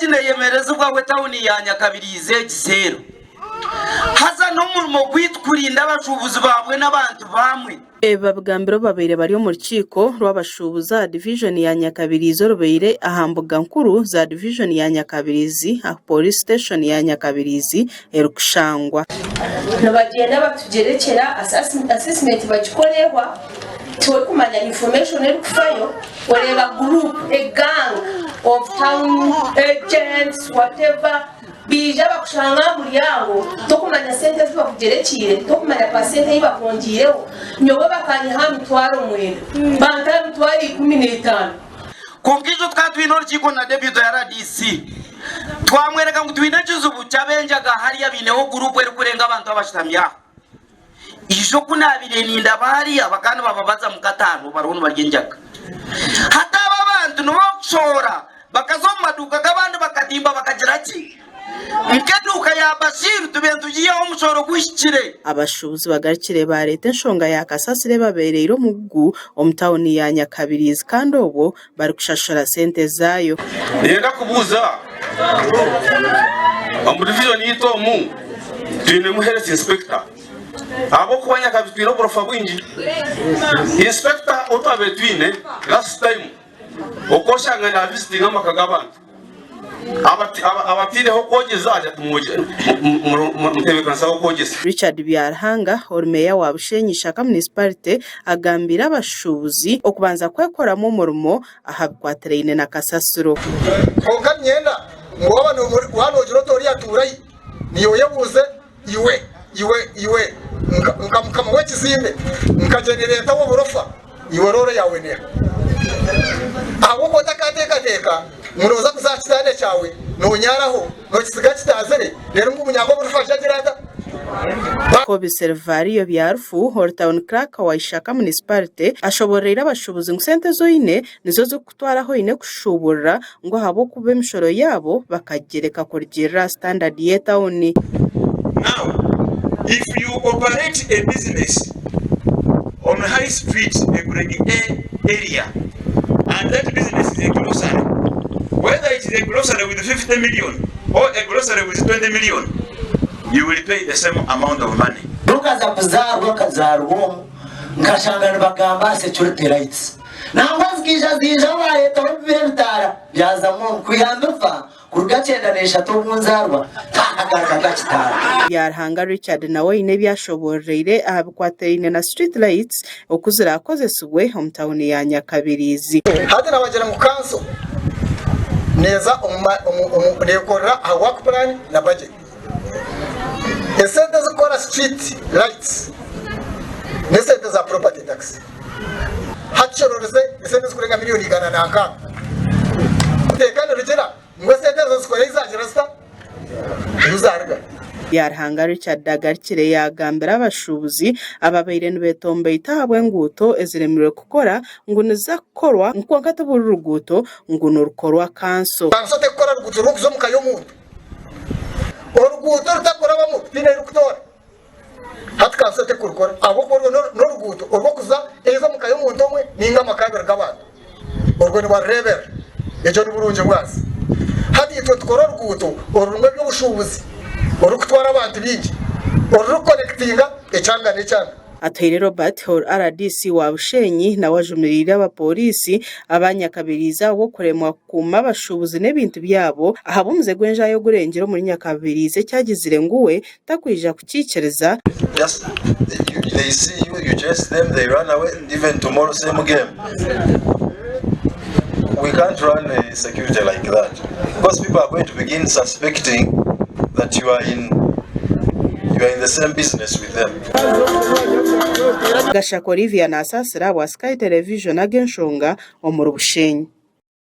gine yemereza ubwawe tawuni ya Nyakabirizi Gisero haza no murimo kwitkurinda abashubuzi babwe n'abantu bamwe babagambiro babere bari mu rukiko rw'abashubuza division ya Nyakabirizi rubeire ahambuga nkuru za division ya Nyakabirizi police station ya Nyakabirizi erukushangwa nabagenda batugerekera assessment bagikorewa to kumanya information erukufayo whatever group a gang of town agents whatever bija bakushanga muri yango tokumanya sente zibakugerekire tokumanya pasente yibakongiyeho nyobo bakanyiha mitwaro mwene banta mitwari 15 kubwizo twatwino rukiko na debut ya RDC twamwereka ngo twinacuza ubucabenjaga hariya bineho group eri kurenga abantu abashitamya ijo kunabireninda bari abakana bababaza mu gatanu barunu baryenjaga hataba abantu no kushora bakazomaduka gabandi bakatimba bakagira ki Mkeduka ya Bashiru tubentugiye omusoro kwishikire abashubuzi bagarikire ba leta nshonga ya Kasasire babereye iro mugu omtawuni ya Nyakabirizi kandi obo bari kushashara sente zayo yenda kubuza mu division yitomu twine muhereza inspector abo kubanya kabitwino profa bwinji inspector otabe twine last time okoshanga na visiting amakagabantu abatireho kogeza aje tumuje mutebekansa kogeza Richard Byarhanga Ormeya wa Bushenyi Shaka Municipality agambira abashubuzi okubanza kwekoramo umurimo ahabikwaterine na Kasasiro konka myenda ngo abantu wanogiro tori yaturayi niyo yabuze iwe nkamukama wekizimbe nkajenereta wo burofa iwe rore yawe ne abo kotakateka muroza kuzakitane cyawe nonyaraho nokisiga kitazere rero ngumunyago burufasha girata ko biservario byarufu Hortown Crack wa Ishaka Municipality ashoborera abashubuzi ngusente zoine nizo zo kutwaraho ine kushobora ngo habo kube mishoro yabo bakagereka kurgira standard yetown. Now if you operate a business on high street area and that business is a grocery, whether it is a grocery with 50 million or a grocery with 20 million, you will pay the same amount of money. Rukaza kuzarwa kazarwo nkashangana bagamba security rights nambazikisha zija leta bibentara byazamo kuyambefa kurugacyendanisha to bunzarwa takagaga kitara Byarhanga Richard nawe ine byashoborere ahabikwaterine na street lights okuzira akoze subwe omtawuni ya Nyakabirizi hadi nabagera mu kanso neza nekorera work plan na budget esente zikora street lights nesente za property tax hachororeze esente zikurenga miliyoni 100 tekano rugera ngo sente zo zikora izagira sta uzarga Byarhanga Richard Dagarikire yagambira abashubuzi ababeire nibetombe itahabwe nguto eziremire gukora ngo nizakorwa nko katabura ruguto ngo nurukorwa kanso bansote gukora ruguto rukuzo mukayo muntu oruguto rutakora bamu bine rukutora hatkansote kurukora abo korwa no ruguto orwo kuza ezo mukayo muntu omwe ninga makabere gabantu orwo ni barebera ejo ni burunje bwasi hadi itwe tukora ruguto orumwe by'ubushubuzi orukutwara abantu bingi oruconnectinga echanga nechanga Atire Robert Hor RDC wa Bushenyi na wajumirira abapolisi abanyakabiriza wo kuremwa kuma abashubuzi n'ibintu byabo ahabumuze gwenja yo gurengero muri Nyakabirize cyagizire nguwe takwija kukikereza just they see you chase them, they run away, even tomorrow same game. We can't run a security like that because people are going to begin suspecting that you are in the same business with them. Gashako Olivia na Asasira wa Sky Television agenshonga omuru Bushenyi.